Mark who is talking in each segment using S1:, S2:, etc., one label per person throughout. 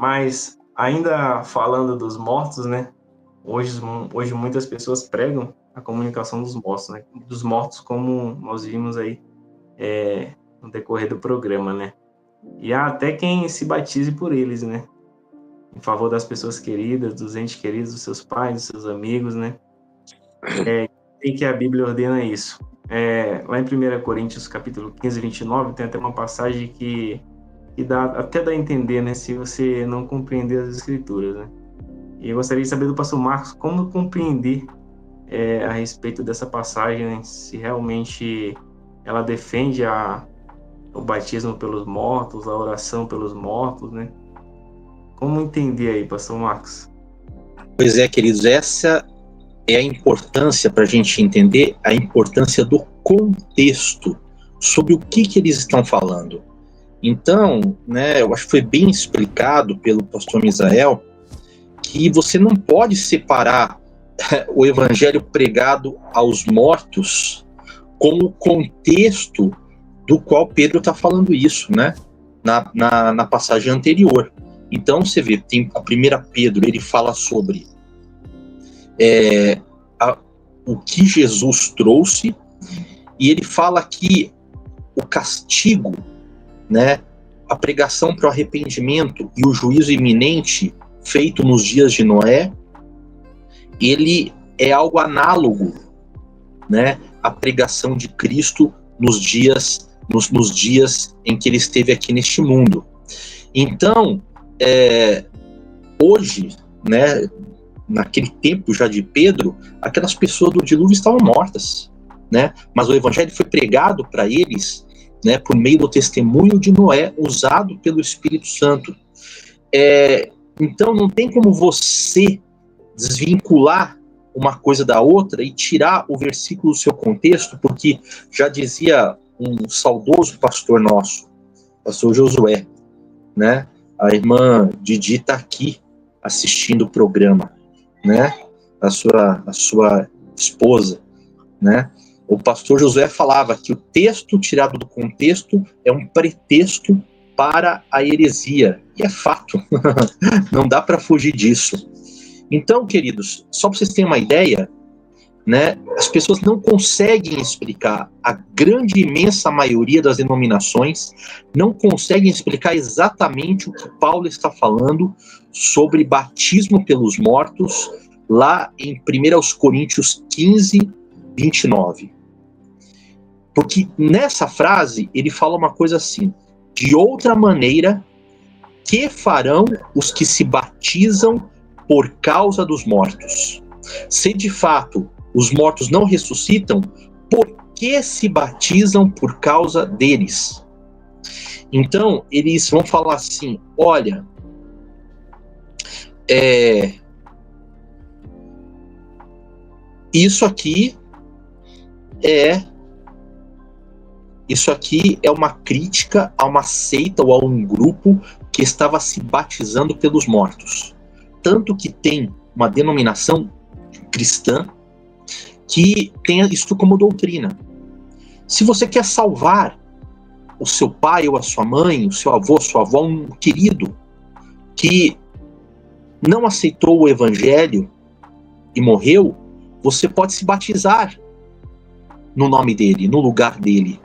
S1: Mas, ainda falando dos mortos, né? Hoje muitas pessoas pregam a comunicação dos mortos, né? Dos mortos, como nós vimos aí no decorrer do programa, né? E há até quem se batize por eles, né? Em favor das pessoas queridas, dos entes queridos, dos seus pais, dos seus amigos, né? E que a Bíblia ordena isso. Lá em 1 Coríntios, capítulo 15, 29, tem até uma passagem que até dá a entender, né? Se você não compreender as Escrituras, né? E eu gostaria de saber do pastor Marcos como compreender a respeito dessa passagem, né? Se realmente ela defende o batismo pelos mortos, a oração pelos mortos, né? Como entender aí, pastor Marcos?
S2: Pois é, queridos, essa é a importância para a gente entender a importância do contexto sobre o que eles estão falando. Então, né, eu acho que foi bem explicado pelo pastor Misael que você não pode separar o evangelho pregado aos mortos com o contexto do qual Pedro está falando isso, né? Na passagem anterior. Então você vê, tem a primeira Pedro, ele fala sobre o que Jesus trouxe, e ele fala que o castigo, né, a pregação para o arrependimento e o juízo iminente feito nos dias de Noé, ele é algo análogo, né, à pregação de Cristo nos dias em que ele esteve aqui neste mundo. Então, hoje, né, naquele tempo já de Pedro, aquelas pessoas do dilúvio estavam mortas, né? Mas o evangelho foi pregado para eles, né, por meio do testemunho de Noé, usado pelo Espírito Santo. Então não tem como você desvincular uma coisa da outra e tirar o versículo do seu contexto, porque já dizia um saudoso pastor nosso, pastor Josué, né? A irmã Didi está aqui assistindo o programa, né? A sua esposa, né? O pastor Josué falava que o texto tirado do contexto é um pretexto para a heresia, e é fato. Não dá para fugir disso. Então, queridos, só para vocês terem uma ideia, né, as pessoas não conseguem explicar, a grande imensa maioria das denominações não conseguem explicar exatamente o que Paulo está falando sobre batismo pelos mortos, lá em 1 Coríntios 15, 29. Porque nessa frase ele fala uma coisa assim: de outra maneira, que farão os que se batizam por causa dos mortos? Se de fato os mortos não ressuscitam, por que se batizam por causa deles? Então, eles vão falar assim: olha, isso aqui é uma crítica a uma seita ou a um grupo que estava se batizando pelos mortos. Tanto que tem uma denominação cristã que tem isso como doutrina. Se você quer salvar o seu pai ou a sua mãe, o seu avô, a sua avó, um querido que não aceitou o evangelho e morreu, você pode se batizar no nome dele, no lugar dele.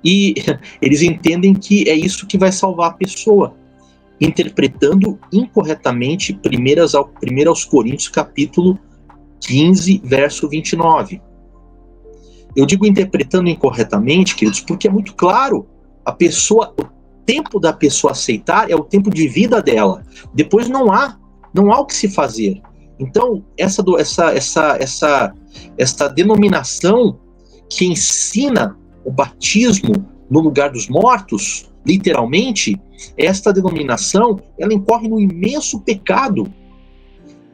S2: E eles entendem que é isso que vai salvar a pessoa, interpretando incorretamente 1 aos Coríntios, capítulo 15, verso 29. Eu digo interpretando incorretamente, queridos, porque é muito claro, o tempo da pessoa aceitar é o tempo de vida dela. Depois não há o que se fazer. Então, essa denominação que ensina o batismo no lugar dos mortos, literalmente, esta denominação, ela incorre no imenso pecado,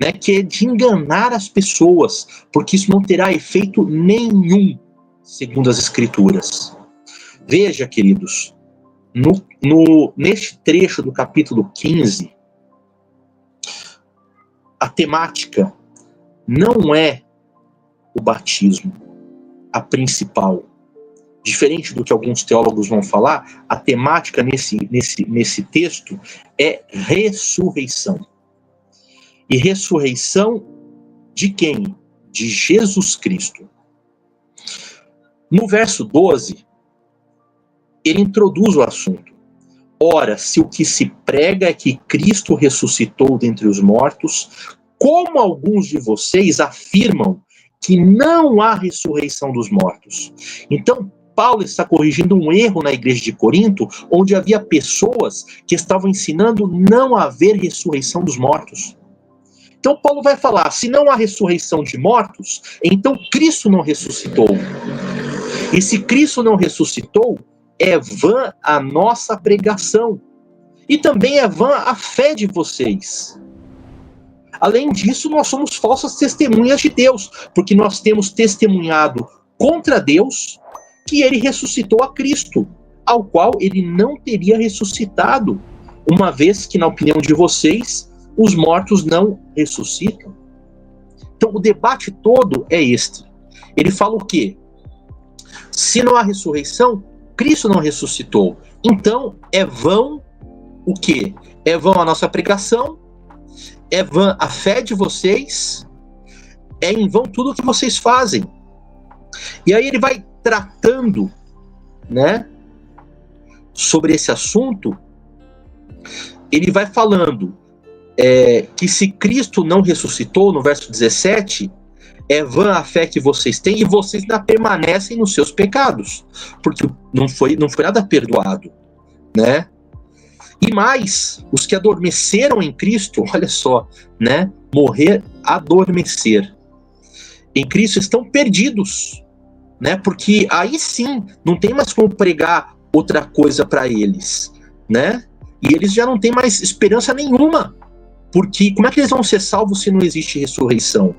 S2: né, que é de enganar as pessoas, porque isso não terá efeito nenhum, segundo as Escrituras. Veja, queridos, neste trecho do capítulo 15, a temática não é o batismo, a principal. diferente do que alguns teólogos vão falar, a temática nesse texto é ressurreição. E ressurreição de quem? De Jesus Cristo. No verso 12, ele introduz o assunto. Ora, se o que se prega é que Cristo ressuscitou dentre os mortos, como alguns de vocês afirmam que não há ressurreição dos mortos. Então, Paulo está corrigindo um erro na igreja de Corinto, onde havia pessoas que estavam ensinando não haver ressurreição dos mortos. Então, Paulo vai falar, se não há ressurreição de mortos, então Cristo não ressuscitou. E se Cristo não ressuscitou, é vã a nossa pregação. E também é vã a fé de vocês. Além disso, nós somos falsas testemunhas de Deus, porque nós temos testemunhado contra Deus que ele ressuscitou a Cristo, ao qual ele não teria ressuscitado, uma vez que, na opinião de vocês, os mortos não ressuscitam. Então, o debate todo é este. Ele fala o quê? Se não há ressurreição, Cristo não ressuscitou. Então, é vão o quê? É vão a nossa pregação, é vã a fé de vocês, é em vão tudo o que vocês fazem. E aí ele vai tratando, né, sobre esse assunto. Ele vai falando que se Cristo não ressuscitou, no verso 17, é vã a fé que vocês têm e vocês ainda permanecem nos seus pecados, porque não foi nada perdoado, né? E mais, os que adormeceram em Cristo, olha só, né? Morrer, adormecer. Em Cristo estão perdidos, né? Porque aí sim, não tem mais como pregar outra coisa para eles, né? E eles já não têm mais esperança nenhuma. Porque como é que eles vão ser salvos se não existe ressurreição?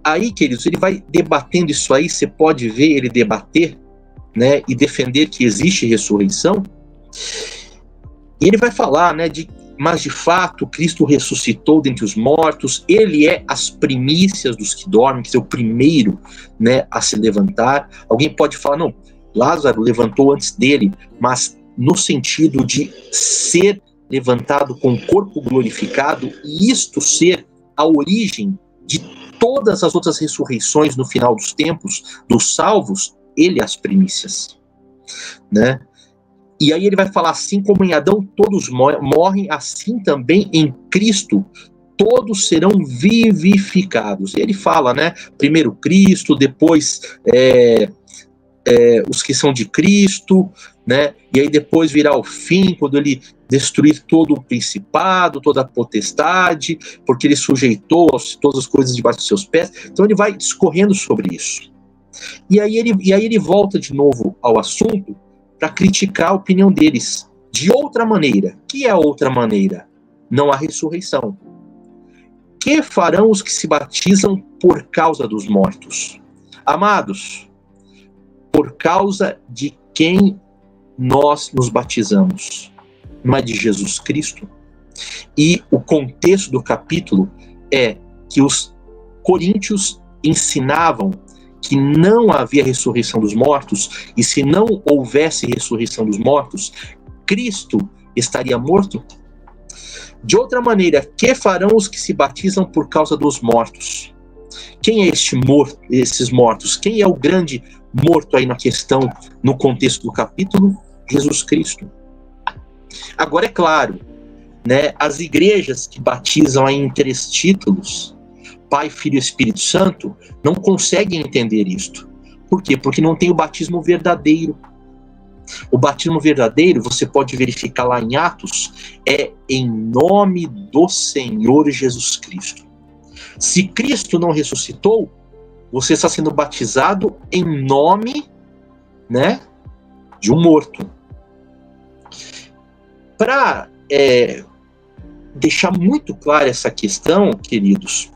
S2: Aí, queridos, ele vai debatendo isso aí, você pode ver ele debater, né, e defender que existe ressurreição. E ele vai falar, né, mas de fato Cristo ressuscitou dentre os mortos, ele é as primícias dos que dormem, que é o primeiro, né, a se levantar. Alguém pode falar, não, Lázaro levantou antes dele, mas no sentido de ser levantado com o corpo glorificado, e isto ser a origem de todas as outras ressurreições no final dos tempos, dos salvos, ele é as primícias, né? E aí ele vai falar, assim como em Adão todos morrem, assim também em Cristo todos serão vivificados. E ele fala, né? Primeiro Cristo, depois os que são de Cristo, né? E aí depois virá o fim, quando ele destruir todo o principado, toda a potestade, porque ele sujeitou todas as coisas debaixo dos seus pés. Então ele vai discorrendo sobre isso. E aí ele volta de novo ao assunto para criticar a opinião deles de outra maneira. Que é a outra maneira? Não há ressurreição. Que farão os que se batizam por causa dos mortos? Amados, por causa de quem nós nos batizamos? Não é de Jesus Cristo? E o contexto do capítulo é que os coríntios ensinavam que não havia ressurreição dos mortos, e se não houvesse ressurreição dos mortos, Cristo estaria morto? De outra maneira, que farão os que se batizam por causa dos mortos? Quem é esses mortos? Quem é o grande morto aí na questão, no contexto do capítulo? Jesus Cristo. Agora é claro, né, as igrejas que batizam aí em 3 títulos, Pai, Filho e Espírito Santo, não conseguem entender isto. Por quê? Porque não tem o batismo verdadeiro. O batismo verdadeiro, você pode verificar lá em Atos, é em nome do Senhor Jesus Cristo. Se Cristo não ressuscitou, você está sendo batizado em nome, né, de um morto. Para deixar muito clara essa questão, queridos,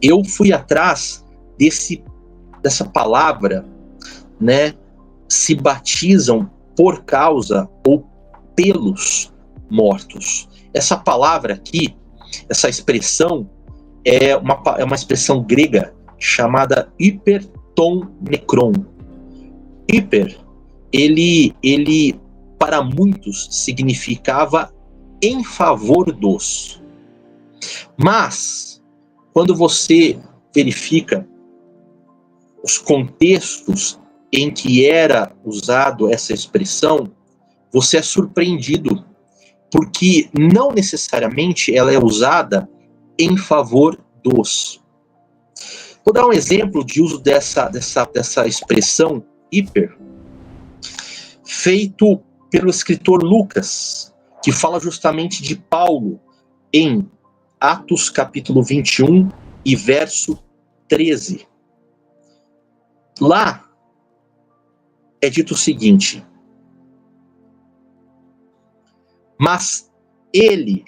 S2: eu fui atrás dessa palavra, né, se batizam por causa ou pelos mortos. Essa palavra aqui, essa expressão, é uma expressão grega chamada hyperton necron. hiper, ele para muitos significava em favor dos. Mas, quando você verifica os contextos em que era usado essa expressão, você é surpreendido, porque não necessariamente ela é usada em favor dos. Vou dar um exemplo de uso dessa expressão hiper, feito pelo escritor Lucas, que fala justamente de Paulo em Atos capítulo 21 e verso 13. Lá é dito o seguinte: mas ele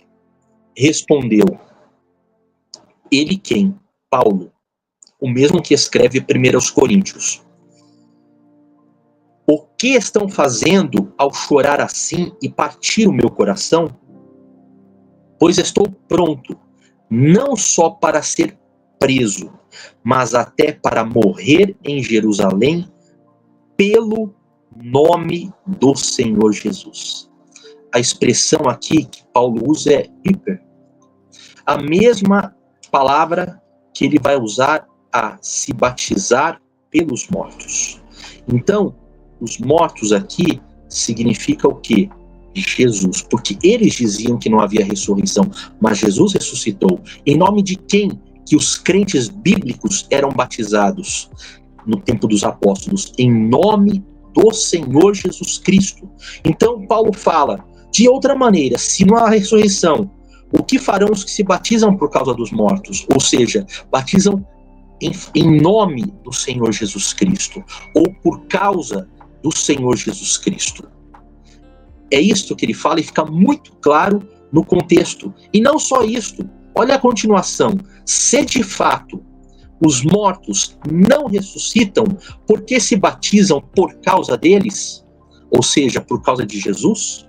S2: respondeu, ele quem? Paulo, o mesmo que escreve 1 Coríntios. O que estão fazendo ao chorar assim e partir o meu coração? Pois estou pronto, não só para ser preso, mas até para morrer em Jerusalém pelo nome do Senhor Jesus. A expressão aqui que Paulo usa é hiper. A mesma palavra que ele vai usar a se batizar pelos mortos. Então, os mortos aqui significa o quê? Jesus, porque eles diziam que não havia ressurreição, mas Jesus ressuscitou. Em nome de quem que os crentes bíblicos eram batizados no tempo dos apóstolos? Em nome do Senhor Jesus Cristo. Então Paulo fala, de outra maneira, se não há ressurreição, o que farão os que se batizam por causa dos mortos? Ou seja, batizam em nome do Senhor Jesus Cristo, ou por causa do Senhor Jesus Cristo. É isto que ele fala e fica muito claro no contexto. E não só isto, olha a continuação. Se de fato os mortos não ressuscitam, por que se batizam por causa deles? Ou seja, por causa de Jesus?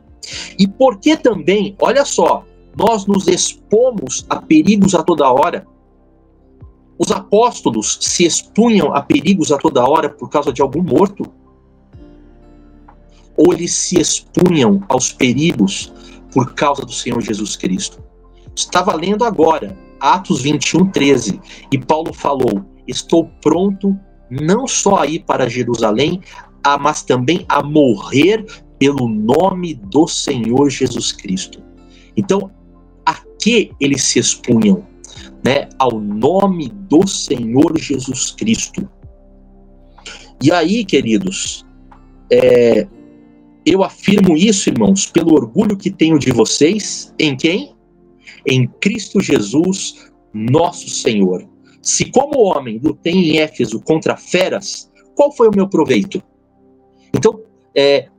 S2: E por que também, olha só, nós nos expomos a perigos a toda hora? Os apóstolos se expunham a perigos a toda hora por causa de algum morto? Ou eles se expunham aos perigos por causa do Senhor Jesus Cristo? Estava lendo agora, Atos 21, 13, e Paulo falou, estou pronto não só a ir para Jerusalém, mas também a morrer pelo nome do Senhor Jesus Cristo. Então, a que eles se expunham? Né? Ao nome do Senhor Jesus Cristo. E aí, queridos, eu afirmo isso, irmãos, pelo orgulho que tenho de vocês, em quem? Em Cristo Jesus, nosso Senhor. Se como homem lutei em Éfeso contra feras, qual foi o meu proveito? Então,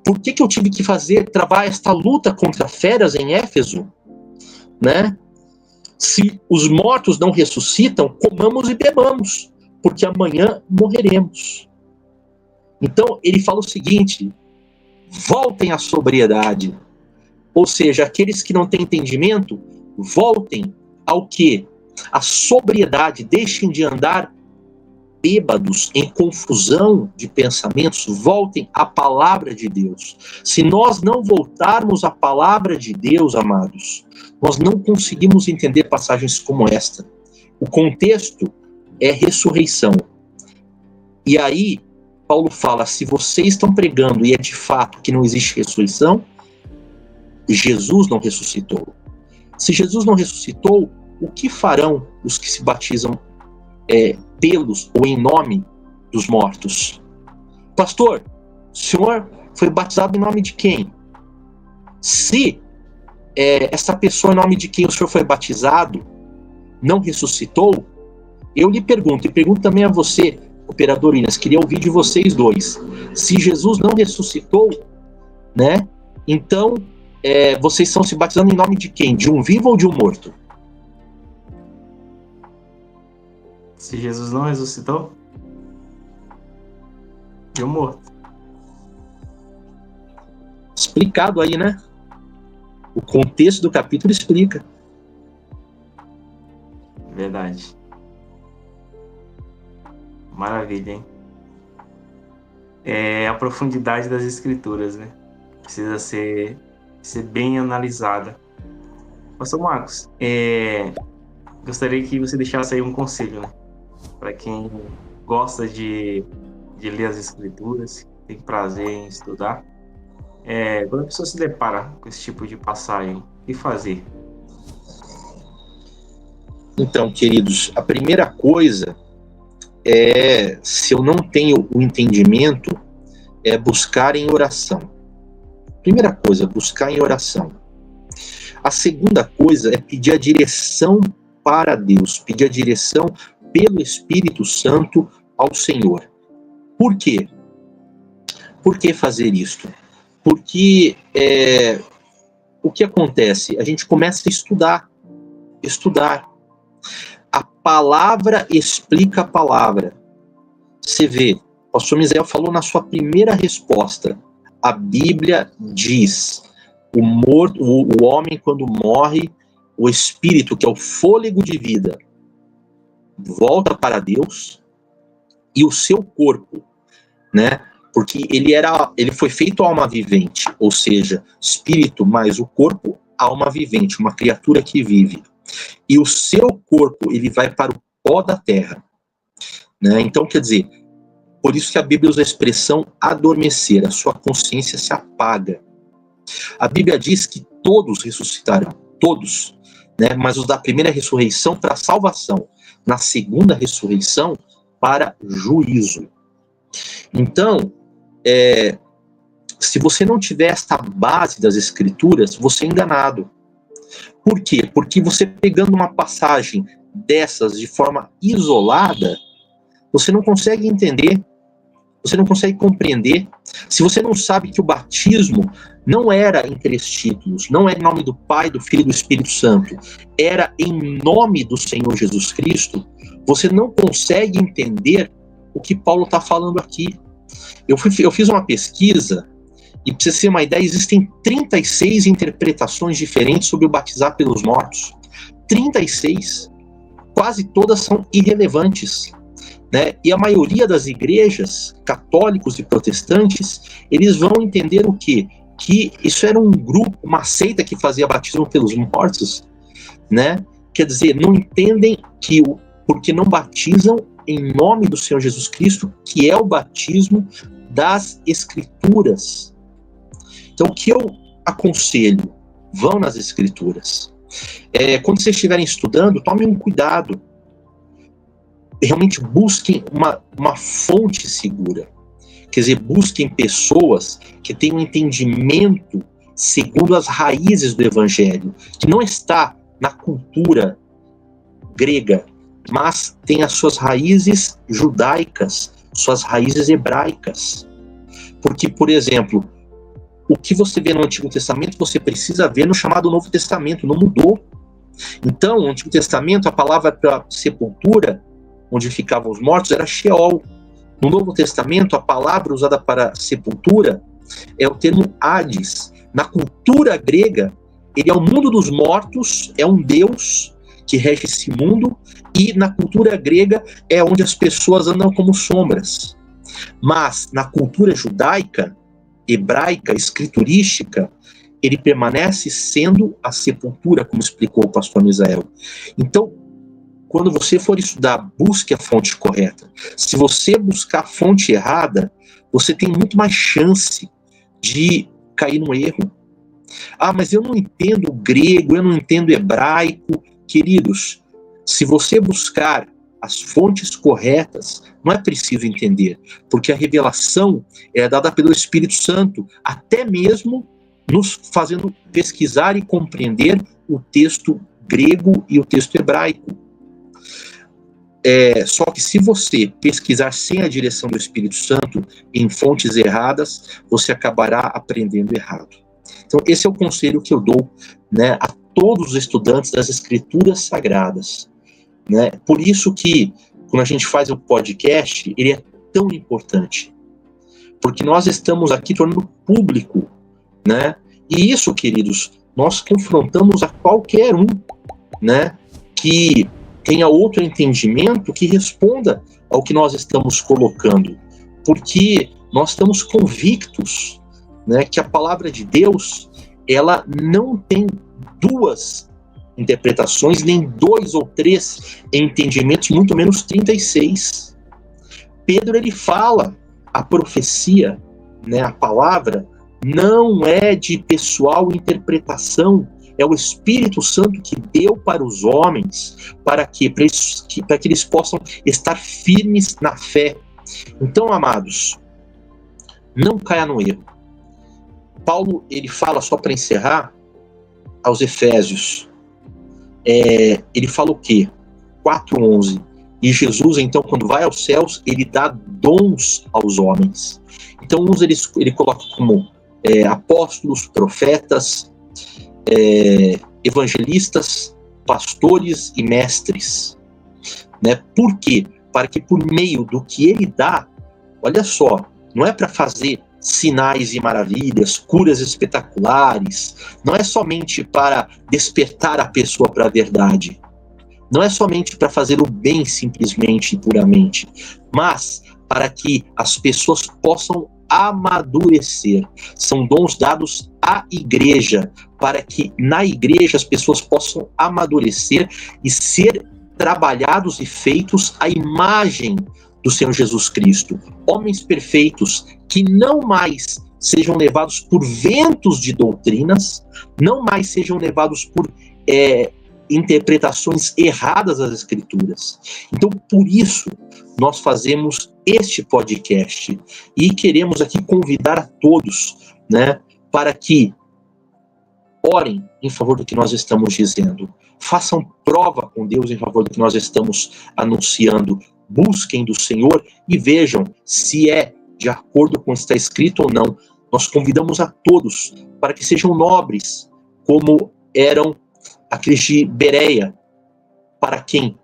S2: por que eu tive que travar esta luta contra feras em Éfeso? Né? Se os mortos não ressuscitam, comamos e bebamos, porque amanhã morreremos. Então, ele fala o seguinte, voltem à sobriedade. Ou seja, aqueles que não têm entendimento, voltem ao quê? A sobriedade, deixem de andar bêbados, em confusão de pensamentos, voltem à palavra de Deus. Se nós não voltarmos à palavra de Deus, amados, nós não conseguimos entender passagens como esta. O contexto é ressurreição. E aí, Paulo fala, se vocês estão pregando e é de fato que não existe ressurreição, Jesus não ressuscitou. Se Jesus não ressuscitou, o que farão os que se batizam pelos ou em nome dos mortos? Pastor, o senhor foi batizado em nome de quem? Se essa pessoa em nome de quem o senhor foi batizado não ressuscitou, eu lhe pergunto, e pergunto também a você, operador Inas, queria ouvir de vocês dois, se Jesus não ressuscitou, né, então vocês estão se batizando em nome de quem? De um vivo ou de um morto?
S1: Se Jesus não ressuscitou, de um morto.
S2: Explicado aí, né? O contexto do capítulo explica.
S1: Verdade. Maravilha, hein? é a profundidade das escrituras, né? Precisa ser bem analisada. Pastor Marcos, gostaria que você deixasse aí um conselho, né? Para quem gosta de ler as escrituras, tem prazer em estudar. Quando a pessoa se depara com esse tipo de passagem, o que fazer?
S2: Então, queridos, a primeira coisa se eu não tenho o entendimento, é buscar em oração. Primeira coisa, buscar em oração. A segunda coisa é pedir a direção para Deus, pedir a direção pelo Espírito Santo ao Senhor. Por quê? Por que fazer isto? Porque o que acontece? A gente começa a estudar. A palavra explica a palavra. Você vê, o pastor Misael falou na sua primeira resposta. A Bíblia diz: o homem, quando morre, o espírito, que é o fôlego de vida, volta para Deus, e o seu corpo, né? Porque ele foi feito alma vivente, ou seja, espírito mais o corpo, alma vivente, uma criatura que vive. E o seu corpo, ele vai para o pó da terra, né? Então, quer dizer, por isso que a Bíblia usa a expressão adormecer, a sua consciência se apaga. A Bíblia diz que todos ressuscitarão, todos, né? Mas os da primeira ressurreição para salvação, na segunda ressurreição para juízo. Então, se você não tiver esta base das Escrituras, você é enganado. Por quê? Porque você pegando uma passagem dessas de forma isolada, você não consegue entender, você não consegue compreender. Se você não sabe que o batismo não era em 3 títulos, não é em nome do Pai, do Filho e do Espírito Santo, era em nome do Senhor Jesus Cristo, você não consegue entender o que Paulo está falando aqui. Eu fiz uma pesquisa, e para você ter uma ideia, existem 36 interpretações diferentes sobre o batizar pelos mortos. 36. Quase todas são irrelevantes, né? E a maioria das igrejas, católicos e protestantes, eles vão entender o quê? Que isso era um grupo, uma seita que fazia batismo pelos mortos, né? Quer dizer, não entendem que porque não batizam em nome do Senhor Jesus Cristo, que é o batismo das Escrituras. Então, o que eu aconselho? Vão nas Escrituras. Quando vocês estiverem estudando, tomem um cuidado. Realmente busquem uma fonte segura. Quer dizer, busquem pessoas que tenham um entendimento segundo as raízes do Evangelho, que não está na cultura grega, mas tem as suas raízes judaicas, suas raízes hebraicas. Porque, por exemplo, o que você vê no Antigo Testamento, você precisa ver no chamado Novo Testamento, não mudou. Então, no Antigo Testamento, a palavra para sepultura, onde ficavam os mortos, era Sheol. No Novo Testamento, a palavra usada para sepultura é o termo Hades. Na cultura grega, ele é o mundo dos mortos, é um deus que rege esse mundo, e na cultura grega é onde as pessoas andam como sombras. Mas na cultura judaica, hebraica, escriturística, ele permanece sendo a sepultura, como explicou o pastor Misael. Então, quando você for estudar, busque a fonte correta. Se você buscar a fonte errada, você tem muito mais chance de cair no erro. Ah, mas eu não entendo grego, eu não entendo hebraico. Queridos, se você buscar as fontes corretas, não é preciso entender, porque a revelação é dada pelo Espírito Santo, até mesmo nos fazendo pesquisar e compreender o texto grego e o texto hebraico. Só que se você pesquisar sem a direção do Espírito Santo em fontes erradas, você acabará aprendendo errado. Então, esse é o conselho que eu dou, né, a todos os estudantes das Escrituras Sagradas, né? Por isso que, quando a gente faz o podcast, ele é tão importante, porque nós estamos aqui tornando público, né? E isso, queridos, nós confrontamos a qualquer um, né, que tenha outro entendimento, que responda ao que nós estamos colocando, porque nós estamos convictos, né, que a palavra de Deus, ela não tem duas interpretações, nem 2 ou 3 entendimentos, muito menos 36. Pedro, ele fala, a profecia, né, a palavra, não é de pessoal interpretação, é o Espírito Santo que deu para os homens, para que eles possam estar firmes na fé. Então, amados, não caia no erro. Paulo, ele fala, só para encerrar, aos Efésios, ele fala o quê? 4:11. E Jesus, então, quando vai aos céus, ele dá dons aos homens. Então, uns ele coloca como apóstolos, profetas, evangelistas, pastores e mestres, né? Por quê? Para que por meio do que ele dá, olha só, não é para fazer sinais e maravilhas, curas espetaculares, não é somente para despertar a pessoa para a verdade, não é somente para fazer o bem simplesmente e puramente, mas para que as pessoas possam amadurecer. São dons dados à igreja, para que na igreja as pessoas possam amadurecer e ser trabalhados e feitos à imagem do Senhor Jesus Cristo. Homens perfeitos que não mais sejam levados por ventos de doutrinas, não mais sejam levados por interpretações erradas das Escrituras. Então, por isso, nós fazemos este podcast e queremos aqui convidar a todos, né, para que orem em favor do que nós estamos dizendo, façam prova com Deus em favor do que nós estamos anunciando, busquem do Senhor e vejam se é de acordo com o que está escrito ou não. Nós convidamos a todos para que sejam nobres, como eram aqueles de Bereia, para quem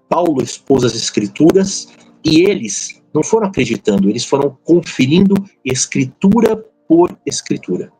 S2: Paulo expôs as Escrituras, e eles não foram acreditando, eles foram conferindo Escritura por Escritura.